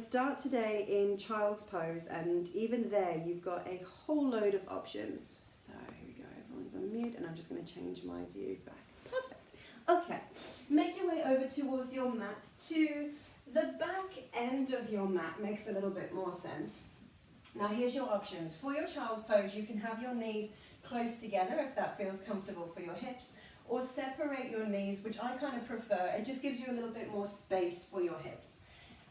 Start today in child's pose, and even there you've got a whole load of options. So here we go, everyone's on mute, and I'm just going to change my view back. Perfect. Okay, make your way over towards your mat to the back end of your mat. Makes a little bit more sense. Now here's your options. For your child's pose, you can have your knees close together if that feels comfortable for your hips, or separate your knees, which I kind of prefer. It just gives you a little bit more space for your hips.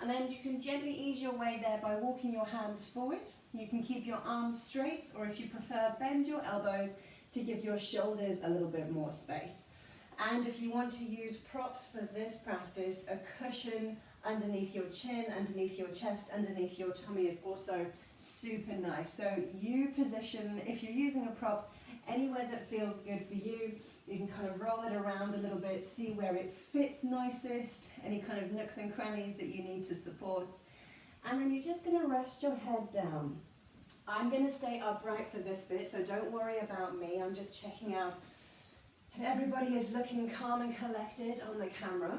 And then you can gently ease your way there by walking your hands forward. You can keep your arms straight, or if you prefer, bend your elbows to give your shoulders a little bit more space. And if you want to use props for this practice, a cushion underneath your chin, underneath your chest, underneath your tummy is also super nice. So you position, if you're using a prop, anywhere that feels good for you. You can kind of roll it around a little bit, see where it fits nicest, any kind of nooks and crannies that you need to support. And then you're just going to rest your head down. I'm going to stay upright for this bit, so don't worry about me. I'm just checking out and everybody is looking calm and collected on the camera.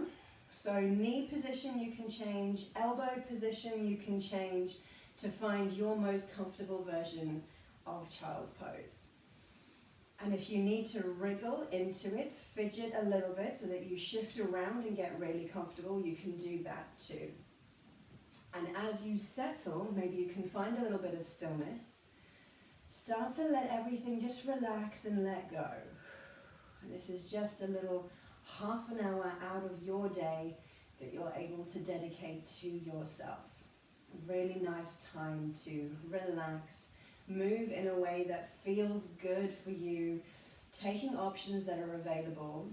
So knee position you can change, elbow position you can change to find your most comfortable version of child's pose. And if you need to wriggle into it, fidget a little bit so that you shift around and get really comfortable, you can do that too. And as you settle, maybe you can find a little bit of stillness. Start to let everything just relax and let go. And this is just a little half an hour out of your day that you're able to dedicate to yourself. A really nice time to relax, move in a way that feels good for you, taking options that are available,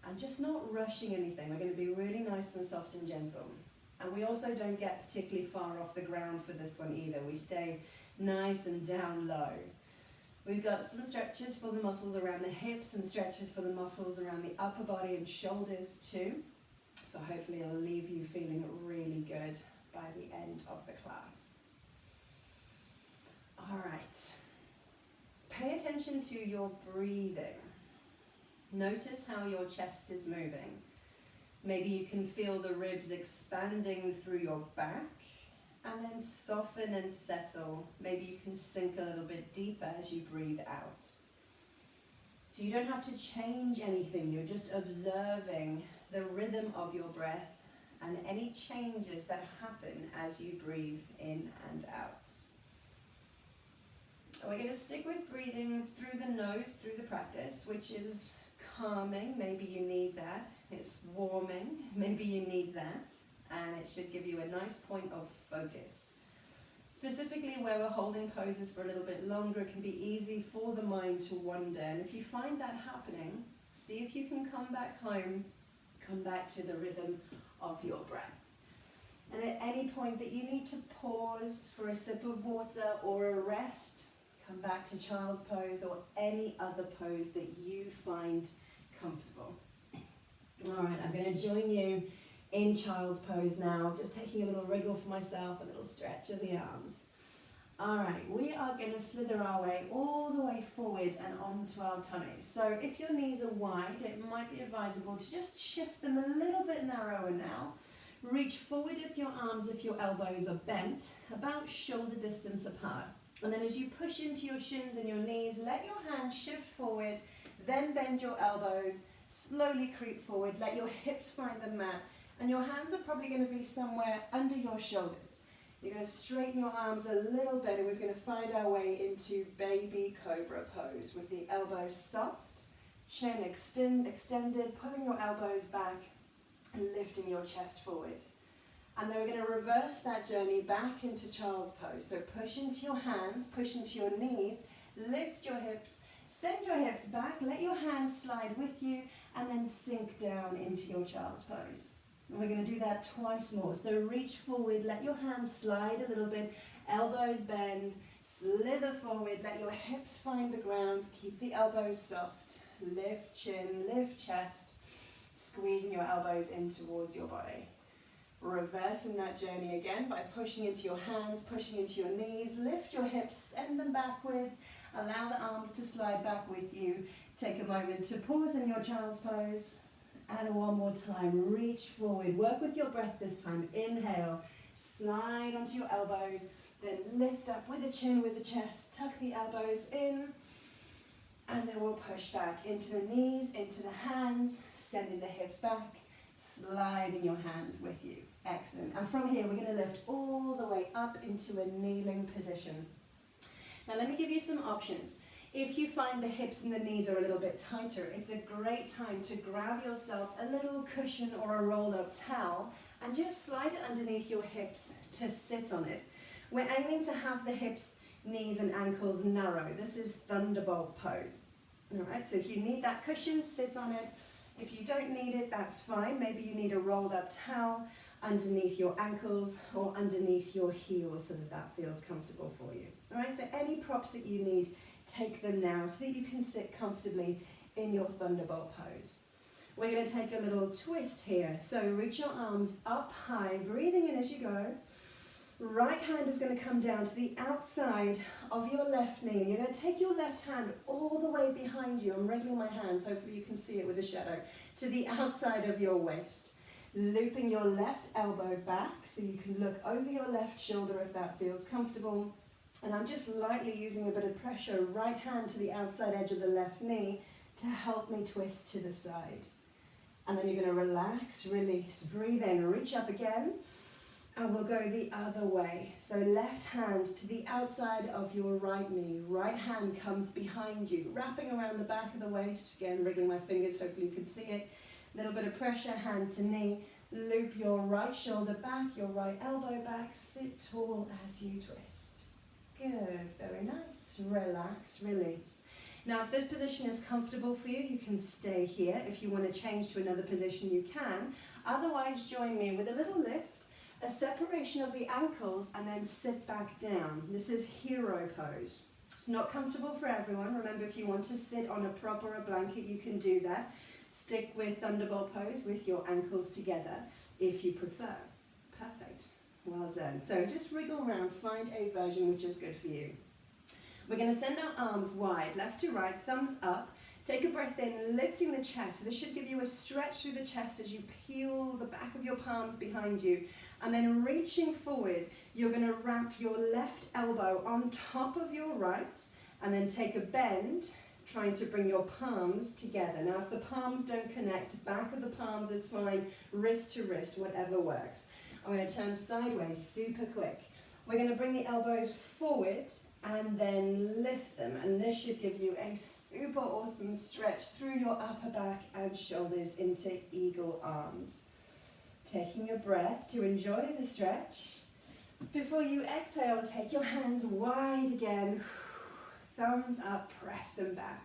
and just not rushing anything. We're going to be really nice and soft and gentle. And we also don't get particularly far off the ground for this one either. We stay nice and down low. We've got some stretches for the muscles around the hips, some stretches for the muscles around the upper body and shoulders too. So hopefully it'll leave you feeling really good by the end of the class. All right, pay attention to your breathing. Notice how your chest is moving. Maybe you can feel the ribs expanding through your back, and then soften and settle. Maybe you can sink a little bit deeper as you breathe out. So you don't have to change anything, you're just observing the rhythm of your breath and any changes that happen as you breathe in and out. We're going to stick with breathing through the nose, through the practice, which is calming. Maybe you need that. It's warming. Maybe you need that. And it should give you a nice point of focus. Specifically where we're holding poses for a little bit longer, it can be easy for the mind to wander. And if you find that happening, see if you can come back home, come back to the rhythm of your breath. And at any point that you need to pause for a sip of water or a rest, come back to child's pose or any other pose that you find comfortable. All right, I'm going to join you in child's pose now, just taking a little wriggle for myself, a little stretch of the arms. All right, we are going to slither our way all the way forward and onto our tummy. So if your knees are wide, it might be advisable to just shift them a little bit narrower now. Reach forward with your arms if your elbows are bent, about shoulder distance apart. And then as you push into your shins and your knees, let your hands shift forward, then bend your elbows, slowly creep forward, let your hips find the mat, and your hands are probably going to be somewhere under your shoulders. You're going to straighten your arms a little bit, and we're going to find our way into baby cobra pose with the elbows soft, chin extended, pulling your elbows back and lifting your chest forward. And then we're going to reverse that journey back into child's pose. So push into your hands, push into your knees, lift your hips, send your hips back, let your hands slide with you, and then sink down into your child's pose. And we're going to do that twice more. So reach forward, let your hands slide a little bit, elbows bend, slither forward, let your hips find the ground, keep the elbows soft, lift chin, lift chest, squeezing your elbows in towards your body. Reversing that journey again by pushing into your hands, pushing into your knees, lift your hips, send them backwards, allow the arms to slide back with you. Take a moment to pause in your child's pose, and one more time, reach forward, work with your breath this time, inhale, Slide onto your elbows, then lift up with the chin, with the chest, tuck the elbows in, and then we'll push back into the knees, into the hands, sending the hips back, sliding your hands with you. Excellent. And from here, we're going to lift all the way up into a kneeling position. Now let me give you some options. If you find the hips and the knees are a little bit tighter, it's a great time to grab yourself a little cushion or a rolled up towel and just slide it underneath your hips to sit on it. We're aiming to have the hips, knees and ankles narrow. This is thunderbolt pose. All right, so if you need that cushion, sit on it. If you don't need it, that's fine. Maybe you need a rolled up towel underneath your ankles or underneath your heels so that that feels comfortable for you. All right, so any props that you need, take them now so that you can sit comfortably in your thunderbolt pose. We're going to take a little twist here. So reach your arms up high, breathing in as you go. Right hand is going to come down to the outside of your left knee. You're going to take your left hand all the way behind you. I'm wriggling my hands, hopefully you can see it with the shadow, to the outside of your waist. Looping your left elbow back so you can look over your left shoulder if that feels comfortable. And I'm just lightly using a bit of pressure, right hand to the outside edge of the left knee to help me twist to the side. And then you're going to relax, release, breathe in, reach up again. And we'll go the other way. So left hand to the outside of your right knee. Right hand comes behind you, wrapping around the back of the waist. Again, wriggling my fingers, hopefully you can see it. A little bit of pressure, hand to knee. Loop your right shoulder back, your right elbow back. Sit tall as you twist. Good, very nice. Relax, release. Now, if this position is comfortable for you, you can stay here. If you want to change to another position, you can. Otherwise, join me with a little lift, a separation of the ankles, and then sit back down. This is hero pose. It's not comfortable for everyone. Remember, if you want to sit on a prop or a blanket, you can do that. Stick with thunderbolt pose with your ankles together if you prefer. Perfect. Well done. So just wriggle around, find a version which is good for you. We're going to send our arms wide, left to right, thumbs up. Take a breath in, lifting the chest. So this should give you a stretch through the chest as you peel the back of your palms behind you. And then reaching forward, you're going to wrap your left elbow on top of your right and then take a bend, trying to bring your palms together. Now, if the palms don't connect, back of the palms is fine, wrist to wrist, whatever works. I'm going to turn sideways super quick. We're going to bring the elbows forward and then lift them. And this should give you a super awesome stretch through your upper back and shoulders into eagle arms. Taking a breath to enjoy the stretch. Before you exhale, take your hands wide again. Thumbs up, press them back.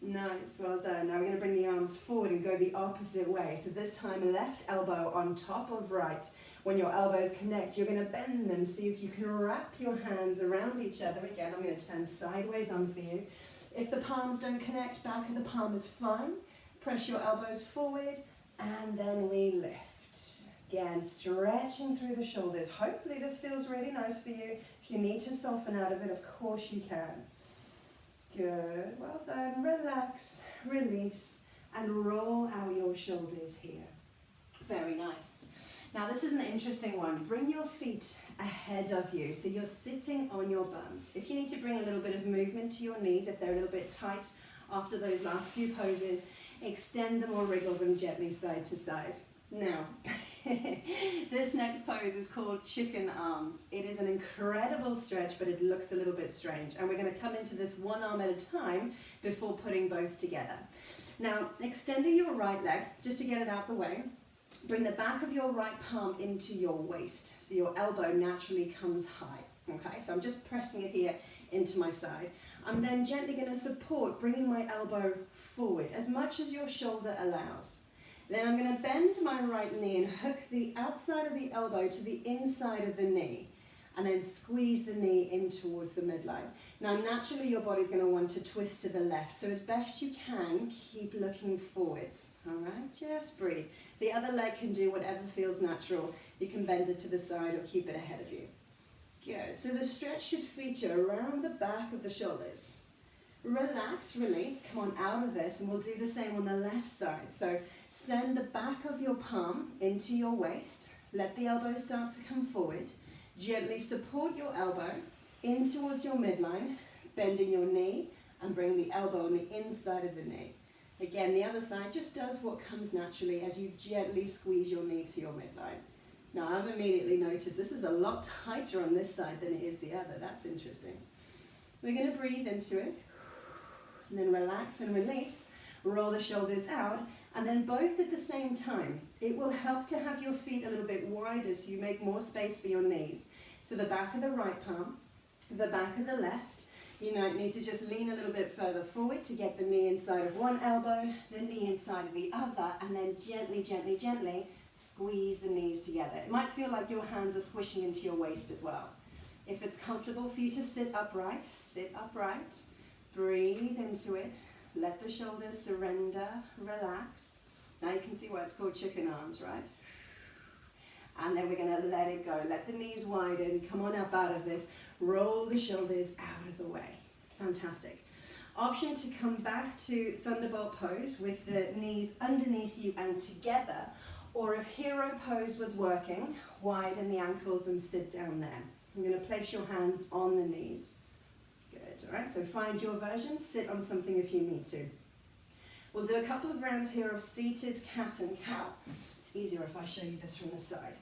Nice, well done. Now we're going to bring the arms forward and go the opposite way. So this time left elbow on top of right. When your elbows connect, you're going to bend them. See if you can wrap your hands around each other. Again, I'm going to turn sideways on for you. If the palms don't connect, back of the palm is fine. Press your elbows forward and then we lift. Again, stretching through the shoulders. Hopefully this feels really nice for you. If you need to soften out of it, of course you can. Good, well done. Relax, release, and roll out your shoulders here. Very nice. Now this is an interesting one. Bring your feet ahead of you, so you're sitting on your bums. If you need to bring a little bit of movement to your knees, if they're a little bit tight after those last few poses, extend them or wriggle them gently side to side. Now, this next pose is called chicken arms. It is an incredible stretch, but it looks a little bit strange. And we're going to come into this one arm at a time before putting both together. Now, extending your right leg, just to get it out the way, bring the back of your right palm into your waist, so your elbow naturally comes high. Okay, so I'm just pressing it here into my side. I'm then gently going to support, bringing my elbow forward as much as your shoulder allows. Then I'm going to bend my right knee and hook the outside of the elbow to the inside of the knee, and then squeeze the knee in towards the midline. Now naturally your body's going to want to twist to the left, so as best you can, keep looking forwards. All right, just breathe. The other leg can do whatever feels natural. You can bend it to the side or keep it ahead of you. Good, so the stretch should feature around the back of the shoulders. Relax, release, come on out of this, and we'll do the same on the left side. So send the back of your palm into your waist, Let the elbows start to come forward. Gently support your elbow in towards your midline, bending your knee and bring the elbow on the inside of the knee. Again, the other side just does what comes naturally as you gently squeeze your knee to your midline. Now, I've immediately noticed this is a lot tighter on this side than it is the other. That's interesting. We're going to breathe into it, and then relax and release. Roll the shoulders out, and then both at the same time. It will help to have your feet a little bit wider so you make more space for your knees. So the back of the right palm, the back of the left. You might need to just lean a little bit further forward to get the knee inside of one elbow, the knee inside of the other, and then gently, gently, gently squeeze the knees together. It might feel like your hands are squishing into your waist as well. If it's comfortable for you to sit upright, breathe into it, let the shoulders surrender, relax. Now you can see why it's called chicken arms, right? And then we're going to let it go. Let the knees widen. Come on up out of this. Roll the shoulders out of the way. Fantastic. Option to come back to Thunderbolt pose with the knees underneath you and together. Or if hero pose was working, widen the ankles and sit down there. I'm going to place your hands on the knees. Good. All right, so find your version. Sit on something if you need to. We'll do a couple of rounds here of seated cat and cow. It's easier if I show you this from the side.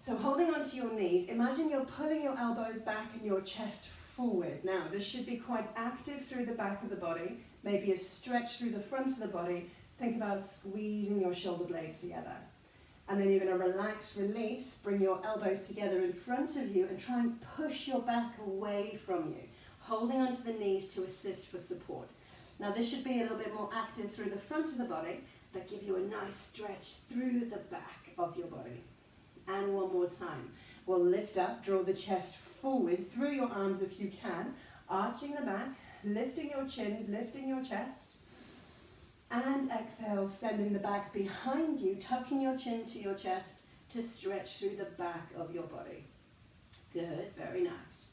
So holding onto your knees, imagine you're pulling your elbows back and your chest forward. Now, this should be quite active through the back of the body, maybe a stretch through the front of the body. Think about squeezing your shoulder blades together. And then you're going to relax, release, bring your elbows together in front of you and try and push your back away from you, holding onto the knees to assist for support. Now, this should be a little bit more active through the front of the body, but give you a nice stretch through the back of your body. And one more time. We'll lift up, draw the chest forward through your arms if you can, arching the back, lifting your chin, lifting your chest. And exhale, sending the back behind you, tucking your chin to your chest to stretch through the back of your body. Good, very nice.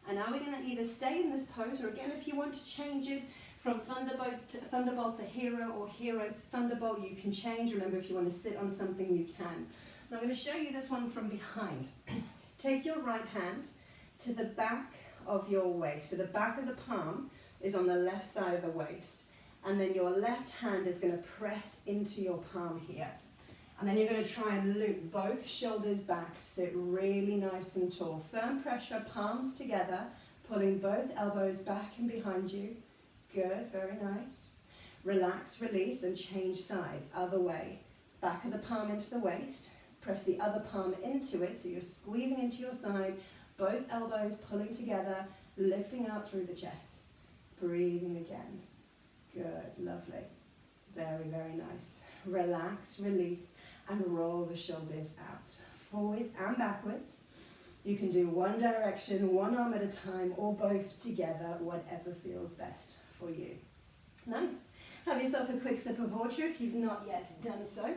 And now we're going to either stay in this pose, or again, if you want to change it from Thunderbolt to Hero or Hero Thunderbolt, you can change. Remember, if you want to sit on something, you can. Now I'm going to show you this one from behind. Take your right hand to the back of your waist. So the back of the palm is on the left side of the waist. And then your left hand is going to press into your palm here. And then you're going to try and loop both shoulders back. Sit really nice and tall. Firm pressure, palms together, pulling both elbows back and behind you. Good, very nice. Relax, release, and change sides. Other way. Back of the palm into the waist. Press the other palm into it, so you're squeezing into your side. Both elbows pulling together, lifting out through the chest. Breathing again. Good, lovely. Very, very nice. Relax, release, and roll the shoulders out. Forwards and backwards. You can do one direction, one arm at a time, or both together, whatever feels best for you. Nice. Have yourself a quick sip of water if you've not yet done so.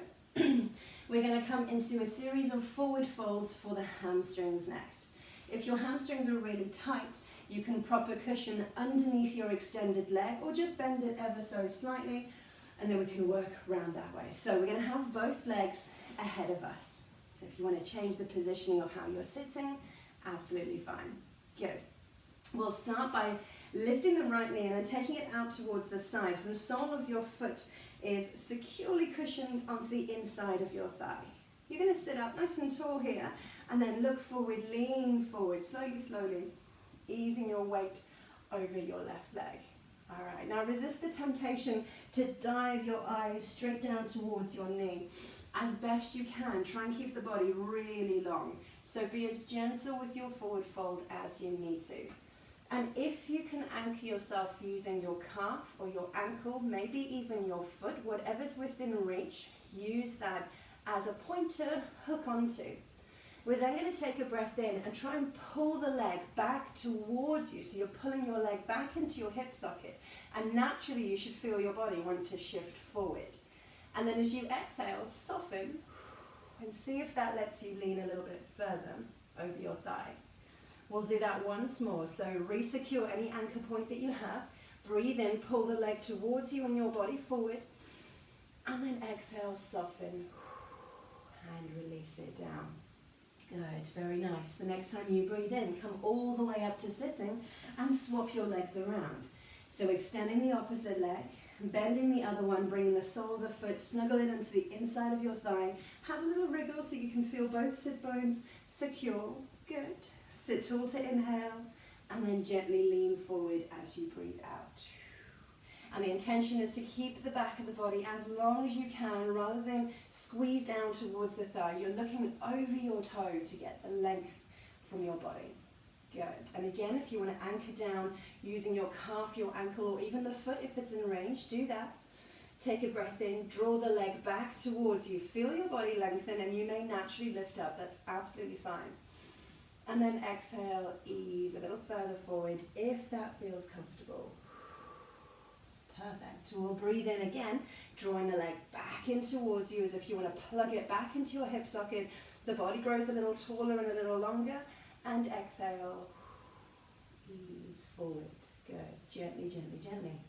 We're going to come into a series of forward folds for the hamstrings next. If your hamstrings are really tight, you can prop a cushion underneath your extended leg or just bend it ever so slightly, and then we can work around that way. So we're going to have both legs ahead of us. So if you want to change the positioning of how you're sitting, absolutely fine. Good. We'll start by lifting the right knee and then taking it out towards the side. So the sole of your foot is securely cushioned onto the inside of your thigh. You're going to sit up nice and tall here and then look forward, lean forward, slowly, slowly, easing your weight over your left leg. All right, now resist the temptation to dive your eyes straight down towards your knee. As best you can, try and keep the body really long. So be as gentle with your forward fold as you need to. And if you can anchor yourself using your calf or your ankle, maybe even your foot, whatever's within reach, use that as a point to hook onto. We're then going to take a breath in and try and pull the leg back towards you. So you're pulling your leg back into your hip socket. And naturally, you should feel your body want to shift forward. And then as you exhale, soften and see if that lets you lean a little bit further over your thigh. We'll do that once more. So re-secure any anchor point that you have. Breathe in, pull the leg towards you and your body forward. And then exhale, soften and release it down. Good, very nice. The next time you breathe in, come all the way up to sitting and swap your legs around. So extending the opposite leg, bending the other one, bringing the sole of the foot, snuggle it into the inside of your thigh. Have a little wriggle so that you can feel both sit bones secure. Good. Sit tall to inhale, and then gently lean forward as you breathe out. And the intention is to keep the back of the body as long as you can, rather than squeeze down towards the thigh. You're looking over your toe to get the length from your body. Good. And again, if you want to anchor down using your calf, your ankle, or even the foot if it's in range, do that. Take a breath in, draw the leg back towards you. Feel your body lengthen, and you may naturally lift up. That's absolutely fine. And then exhale, ease a little further forward if that feels comfortable. Perfect. We'll breathe in again, drawing the leg back in towards you as if you want to plug it back into your hip socket. The body grows a little taller and a little longer. And exhale, ease forward. Good. Gently, gently, gently.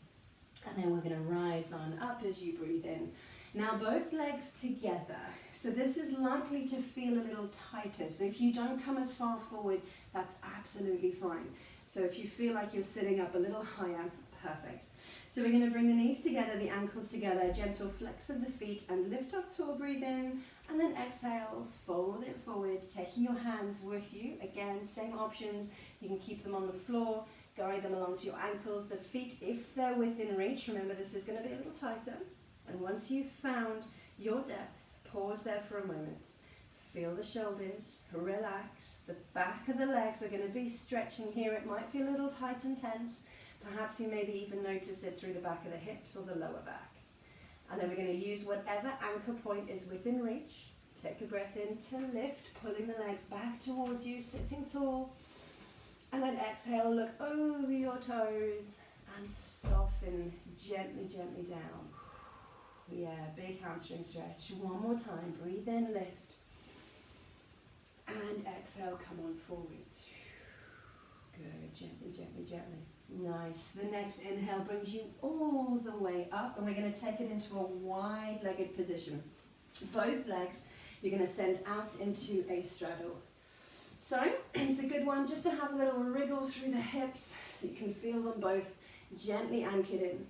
And then we're going to rise on up as you breathe in. Now both legs together. So this is likely to feel a little tighter. So if you don't come as far forward, that's absolutely fine. So if you feel like you're sitting up a little higher, perfect. So we're going to bring the knees together, the ankles together, gentle flex of the feet and lift up tall, breathe in. And then exhale, fold it forward, taking your hands with you. Again, same options. You can keep them on the floor, guide them along to your ankles, the feet, if they're within reach. Remember, this is going to be a little tighter. And once you've found your depth, pause there for a moment. Feel the shoulders, relax. The back of the legs are going to be stretching here. It might feel a little tight and tense. Perhaps you maybe even notice it through the back of the hips or the lower back. And then we're going to use whatever anchor point is within reach. Take a breath in to lift, pulling the legs back towards you, sitting tall. And then exhale, look over your toes and soften gently, gently down. Yeah, big hamstring stretch. One more time. Breathe in, lift. And exhale, come on forward. Good, gently, gently, gently. Nice. The next inhale brings you all the way up, and we're going to take it into a wide-legged position. Both legs you're going to send out into a straddle. So it's a good one just to have a little wriggle through the hips so you can feel them both gently anchored in.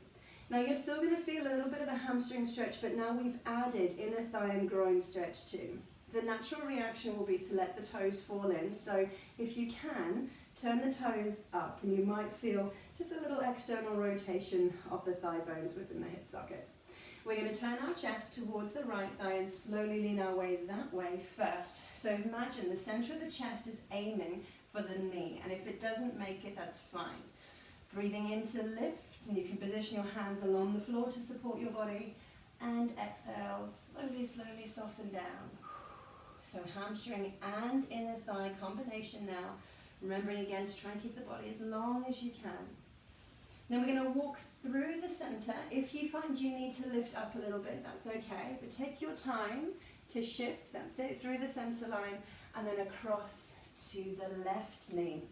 Now you're still going to feel a little bit of a hamstring stretch, but now we've added inner thigh and groin stretch too. The natural reaction will be to let the toes fall in. So if you can, turn the toes up and you might feel just a little external rotation of the thigh bones within the hip socket. We're going to turn our chest towards the right thigh and slowly lean our way that way first. So imagine the center of the chest is aiming for the knee, and if it doesn't make it, that's fine. Breathing in to lift, and you can position your hands along the floor to support your body, and exhale, slowly, slowly soften down. So hamstring and inner thigh combination now. Remembering again to try and keep the body as long as you can. Then we're going to walk through the center. If you find you need to lift up a little bit, that's okay. But take your time to shift, that's it, through the center line and then across to the left knee.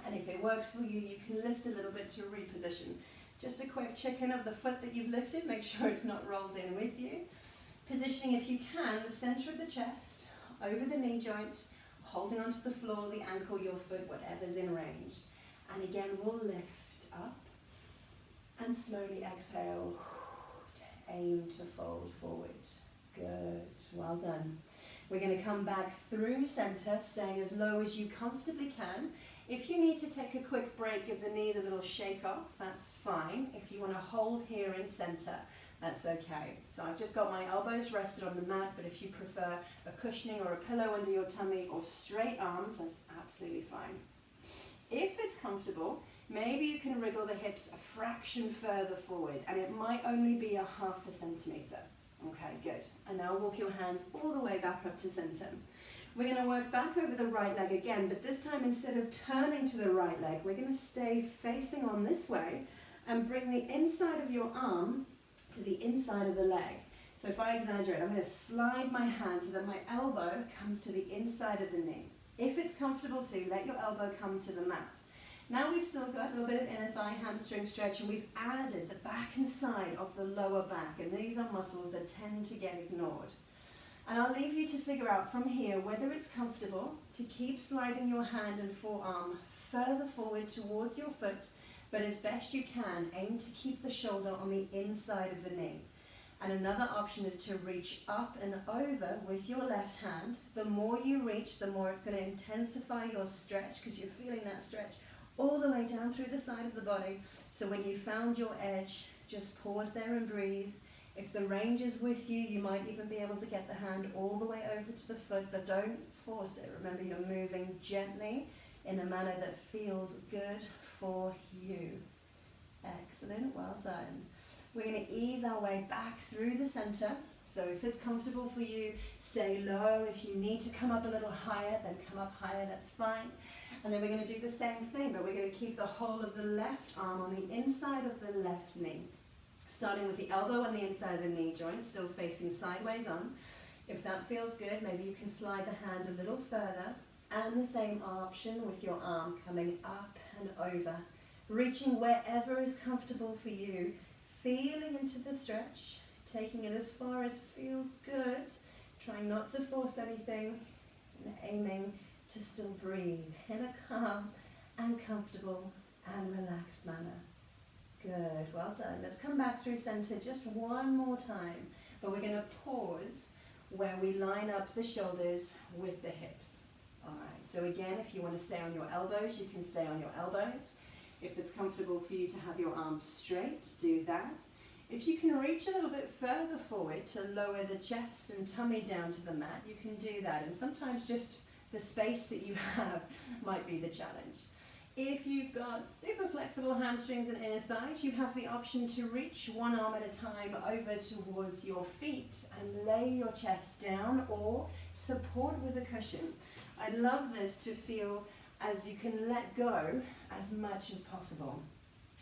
And if it works for you, you can lift a little bit to reposition. Just a quick check-in of the foot that you've lifted. Make sure it's not rolled in with you. Positioning, if you can, the center of the chest, over the knee joint, holding onto the floor, the ankle, your foot, whatever's in range. And again, we'll lift up and slowly exhale to aim to fold forward. Good, well done. We're going to come back through center, staying as low as you comfortably can. If you need to take a quick break, give the knees a little shake off, that's fine. If you want to hold here in center, that's okay. So I've just got my elbows rested on the mat, but if you prefer a cushioning or a pillow under your tummy or straight arms, that's absolutely fine. If it's comfortable, maybe you can wriggle the hips a fraction further forward, and it might only be a 0.5 centimeter. Okay, good. And now walk your hands all the way back up to center. We're going to work back over the right leg again, but this time instead of turning to the right leg, we're going to stay facing on this way and bring the inside of your arm to the inside of the leg. So if I exaggerate, I'm going to slide my hand so that my elbow comes to the inside of the knee. If it's comfortable to, let your elbow come to the mat. Now we've still got a little bit of inner thigh hamstring stretch, and we've added the back and side of the lower back, and these are muscles that tend to get ignored. And I'll leave you to figure out from here whether it's comfortable to keep sliding your hand and forearm further forward towards your foot, but as best you can, aim to keep the shoulder on the inside of the knee. And another option is to reach up and over with your left hand. The more you reach, the more it's going to intensify your stretch, because you're feeling that stretch all the way down through the side of the body. So when you found your edge, just pause there and breathe. If the range is with you, you might even be able to get the hand all the way over to the foot, but don't force it. Remember, you're moving gently in a manner that feels good for you. Excellent, well done. We're going to ease our way back through the center. So if it's comfortable for you, stay low. If you need to come up a little higher, then come up higher, that's fine. And then we're going to do the same thing, but we're going to keep the whole of the left arm on the inside of the left knee. Starting with the elbow on the inside of the knee joint, still facing sideways on. If that feels good, maybe you can slide the hand a little further. And the same option with your arm coming up and over. Reaching wherever is comfortable for you. Feeling into the stretch, taking it as far as feels good. Trying not to force anything, and aiming to still breathe in a calm and comfortable and relaxed manner. Good, well done. Let's come back through center just one more time, but we're going to pause where we line up the shoulders with the hips. All right, so again, if you want to stay on your elbows, you can stay on your elbows. If it's comfortable for you to have your arms straight, do that. If you can reach a little bit further forward to lower the chest and tummy down to the mat, you can do that. And sometimes just the space that you have might be the challenge. If you've got super flexible hamstrings and inner thighs, you have the option to reach one arm at a time over towards your feet and lay your chest down or support with a cushion. I love this to feel as you can let go as much as possible.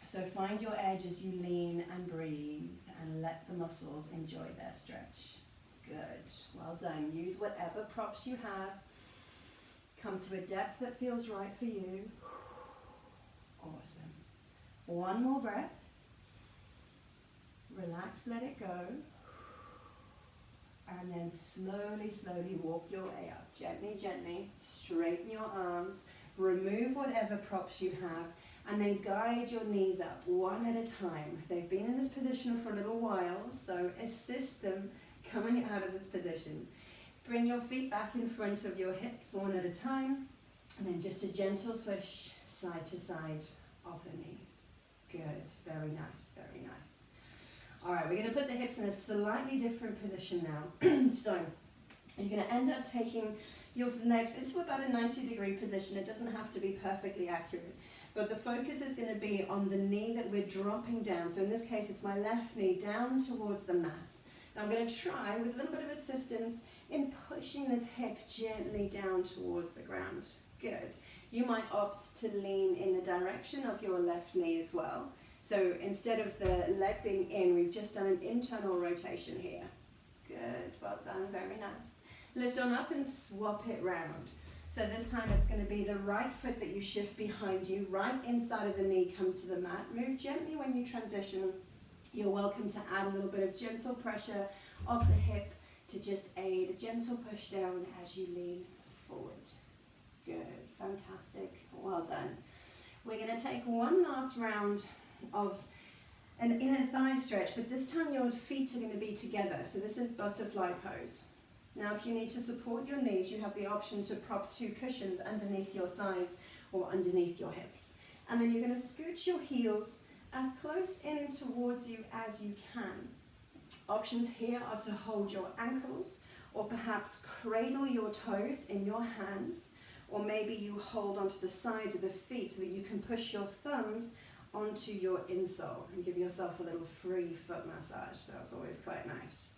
So find your edge as you lean and breathe and let the muscles enjoy their stretch. Good, well done. Use whatever props you have. Come to a depth that feels right for you. Awesome. One more breath. Relax, let it go. And then slowly, slowly walk your way up. Gently, gently, straighten your arms. Remove whatever props you have. And then guide your knees up one at a time. They've been in this position for a little while, so assist them coming out of this position. Bring your feet back in front of your hips one at a time. And then just a gentle swish side to side of the knees. Good, very nice, very nice. All right, we're going to put the hips in a slightly different position now. So you're going to end up taking your legs into about a 90-degree position. It doesn't have to be perfectly accurate, but the focus is going to be on the knee that we're dropping down. So in this case, it's my left knee down towards the mat. And I'm going to try, with a little bit of assistance, in pushing this hip gently down towards the ground. Good. You might opt to lean in the direction of your left knee as well. So instead of the leg being in, we've just done an internal rotation here. Good, well done, very nice. Lift on up and swap it round. So this time it's going to be the right foot that you shift behind you, right inside of the knee comes to the mat. Move gently when you transition. You're welcome to add a little bit of gentle pressure of the hip to just aid a gentle push down as you lean forward. Good, fantastic, well done. We're going to take one last round of an inner thigh stretch, but this time your feet are going to be together. So this is butterfly pose. Now if you need to support your knees, you have the option to prop two cushions underneath your thighs or underneath your hips. And then you're going to scooch your heels as close in towards you as you can. Options here are to hold your ankles or perhaps cradle your toes in your hands, or maybe you hold onto the sides of the feet so that you can push your thumbs onto your insole and give yourself a little free foot massage. That's always quite nice.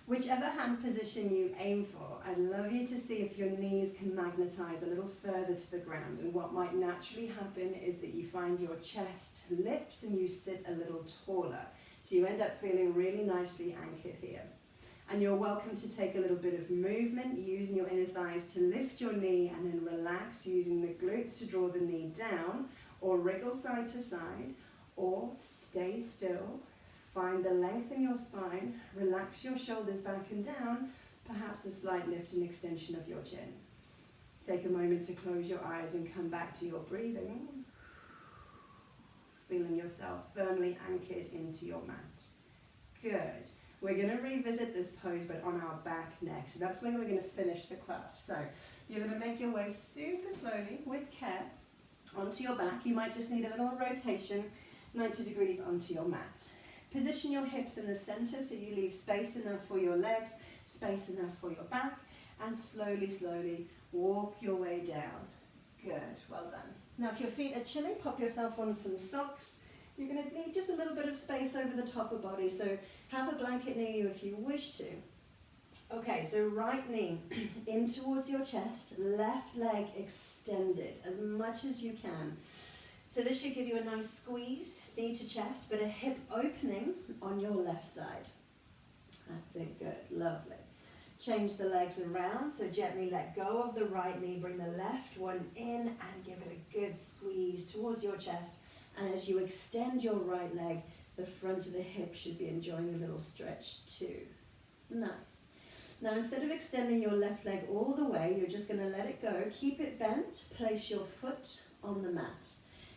Whichever hand position you aim for, I'd love you to see if your knees can magnetize a little further to the ground. And what might naturally happen is that you find your chest lifts and you sit a little taller. So you end up feeling really nicely anchored here. And you're welcome to take a little bit of movement using your inner thighs to lift your knee and then relax using the glutes to draw the knee down, or wriggle side to side, or stay still. Find the length in your spine, relax your shoulders back and down, perhaps a slight lift and extension of your chin. Take a moment to close your eyes and come back to your breathing, feeling yourself firmly anchored into your mat. Good. We're going to revisit this pose, but on our back next. So that's where we're going to finish the class. So you're going to make your way super slowly, with care, onto your back. You might just need a little rotation, 90 degrees onto your mat. Position your hips in the center so you leave space enough for your legs, space enough for your back, and slowly, slowly walk your way down. Good, well done. Now if your feet are chilly, pop yourself on some socks. You're going to need just a little bit of space over the top of body, so have a blanket near you if you wish to. Okay, so right knee in towards your chest, left leg extended as much as you can. So this should give you a nice squeeze, knee to chest, but a hip opening on your left side. That's it, good, lovely. Change the legs around, so gently let go of the right knee, bring the left one in and give it a good squeeze towards your chest. And as you extend your right leg, the front of the hip should be enjoying a little stretch too. Nice. Now instead of extending your left leg all the way, you're just going to let it go. Keep it bent, place your foot on the mat.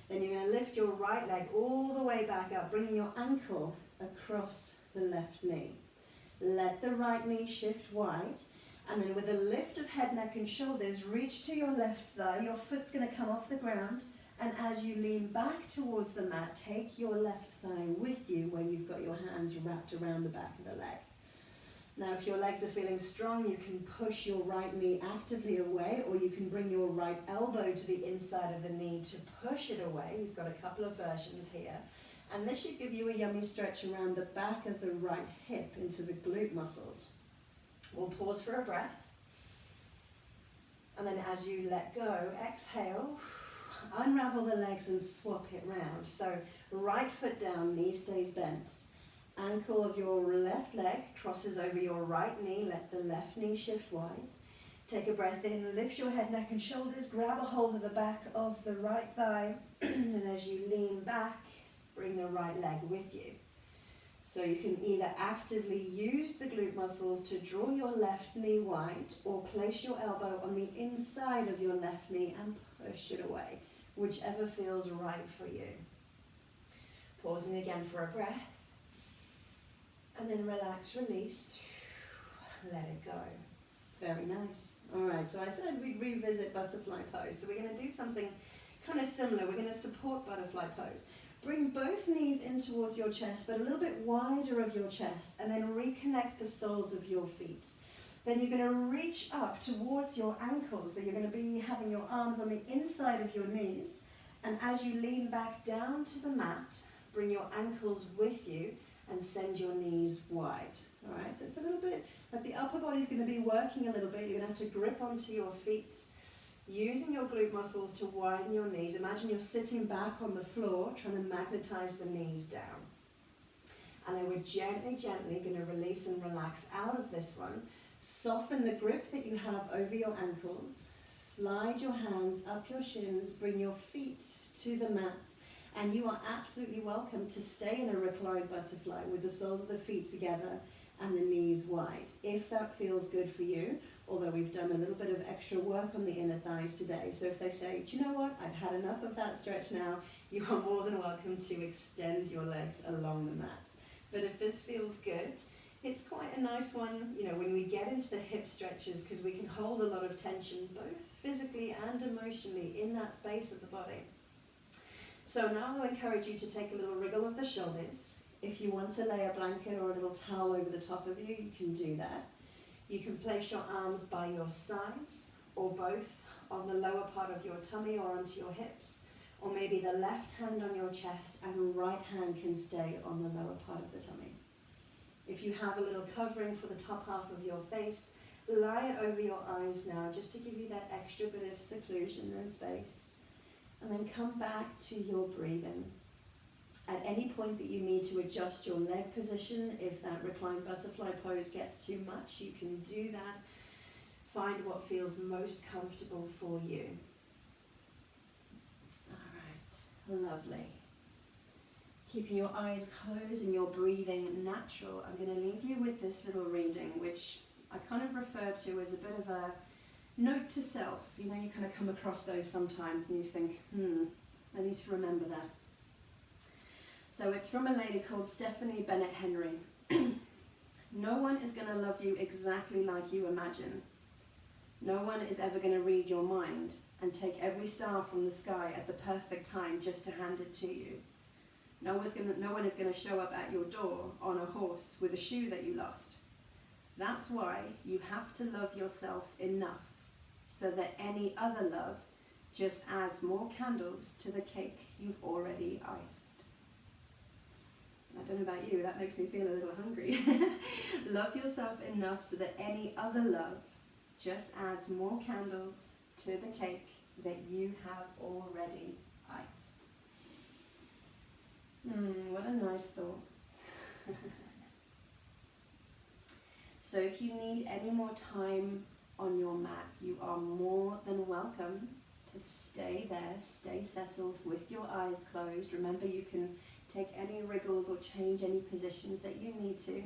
Then you're going to lift your right leg all the way back up, bringing your ankle across the left knee. Let the right knee shift wide, and then with a lift of head, neck and shoulders, reach to your left thigh. Your foot's going to come off the ground, and as you lean back towards the mat, take your left thigh with you where you've got your hands wrapped around the back of the leg. Now if your legs are feeling strong, you can push your right knee actively away, or you can bring your right elbow to the inside of the knee to push it away. You've got a couple of versions here. And this should give you a yummy stretch around the back of the right hip into the glute muscles. We'll pause for a breath. And then as you let go, exhale, unravel the legs and swap it round. So right foot down, knee stays bent. Ankle of your left leg crosses over your right knee, let the left knee shift wide. Take a breath in, lift your head, neck and shoulders, grab a hold of the back of the right thigh, and as you lean back, bring the right leg with you. So you can either actively use the glute muscles to draw your left knee wide, or place your elbow on the inside of your left knee and push it away, whichever feels right for you. Pausing again for a breath. And then relax, release, let it go. Very nice. All right, so I said we'd revisit butterfly pose. So we're going to do something kind of similar. We're going to support butterfly pose. Bring both knees in towards your chest, but a little bit wider of your chest, and then reconnect the soles of your feet. Then you're going to reach up towards your ankles. So you're going to be having your arms on the inside of your knees. And as you lean back down to the mat, bring your ankles with you and send your knees wide. All right, so it's a little bit like the upper body's going to be working a little bit. You're going to have to grip onto your feet, using your glute muscles to widen your knees. Imagine you're sitting back on the floor, trying to magnetize the knees down. And then we're gently, gently going to release and relax out of this one. Soften the grip that you have over your ankles. Slide your hands up your shins, bring your feet to the mat. And you are absolutely welcome to stay in a reclined butterfly with the soles of the feet together and the knees wide, if that feels good for you, although we've done a little bit of extra work on the inner thighs today. So if they say, do you know what, I've had enough of that stretch now, you are more than welcome to extend your legs along the mat. But if this feels good, it's quite a nice one, you know, when we get into the hip stretches, because we can hold a lot of tension, both physically and emotionally, in that space of the body. So now I'll encourage you to take a little wriggle of the shoulders. If you want to lay a blanket or a little towel over the top of you, you can do that. You can place your arms by your sides, or both on the lower part of your tummy or onto your hips, or maybe the left hand on your chest and right hand can stay on the lower part of the tummy. If you have a little covering for the top half of your face, lie it over your eyes now, just to give you that extra bit of seclusion and space. And then come back to your breathing. At any point that you need to adjust your leg position, if that reclined butterfly pose gets too much, you can do that. Find what feels most comfortable for you. All right, lovely. Keeping your eyes closed and your breathing natural, I'm going to leave you with this little reading, which I kind of refer to as a bit of a note to self. You know, you kind of come across those sometimes and you think, I need to remember that. So it's from a lady called Stephanie Bennett Henry. No one is going to love you exactly like you imagine. No one is ever going to read your mind and take every star from the sky at the perfect time just to hand it to you. No one is going to show up at your door on a horse with a shoe that you lost. That's why you have to love yourself enough so that any other love just adds more candles to the cake you've already iced. I don't know about you, that makes me feel a little hungry. Love yourself enough so that any other love just adds more candles to the cake that you have already iced. What a nice thought. So if you need any more time on your mat, you are more than welcome to stay there, stay settled with your eyes closed. Remember, you can take any wriggles or change any positions that you need to.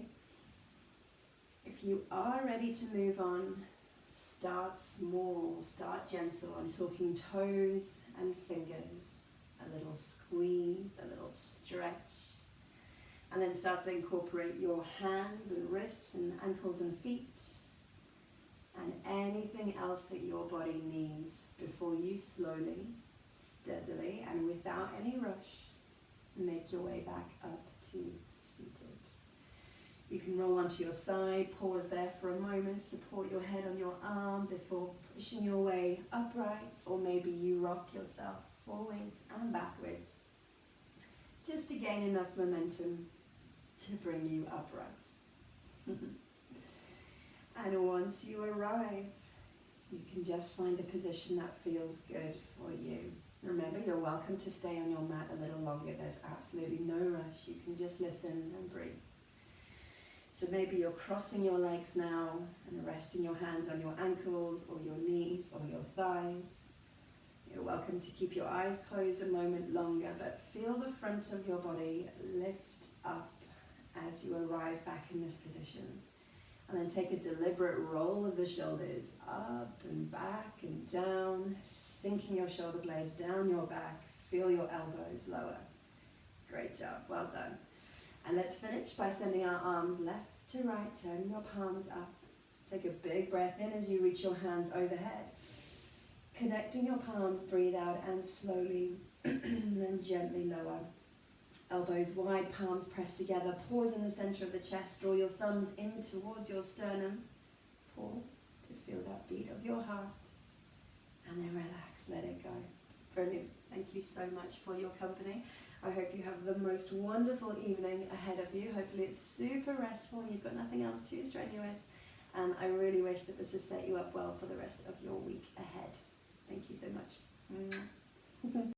If you are ready to move on, start small, start gentle. I'm talking toes and fingers, a little squeeze, a little stretch, and then start to incorporate your hands and wrists and ankles and feet and anything else that your body needs before you slowly, steadily, and without any rush, make your way back up to seated. You can roll onto your side, pause there for a moment, support your head on your arm before pushing your way upright, or maybe you rock yourself forwards and backwards just to gain enough momentum to bring you upright. And once you arrive, you can just find a position that feels good for you. Remember, you're welcome to stay on your mat a little longer. There's absolutely no rush. You can just listen and breathe. So maybe you're crossing your legs now and resting your hands on your ankles or your knees or your thighs. You're welcome to keep your eyes closed a moment longer, but feel the front of your body lift up as you arrive back in this position. And then take a deliberate roll of the shoulders up and back and down, sinking your shoulder blades down your back. Feel your elbows lower. Great job, well done. And let's finish by sending our arms left to right, turning your palms up. Take a big breath in as you reach your hands overhead. Connecting your palms, breathe out and slowly, and then gently lower. Elbows wide, palms pressed together. Pause in the center of the chest. Draw your thumbs in towards your sternum. Pause to feel that beat of your heart. And then relax, let it go. Brilliant. Thank you so much for your company. I hope you have the most wonderful evening ahead of you. Hopefully it's super restful and you've got nothing else too strenuous. And I really wish that this has set you up well for the rest of your week ahead. Thank you so much.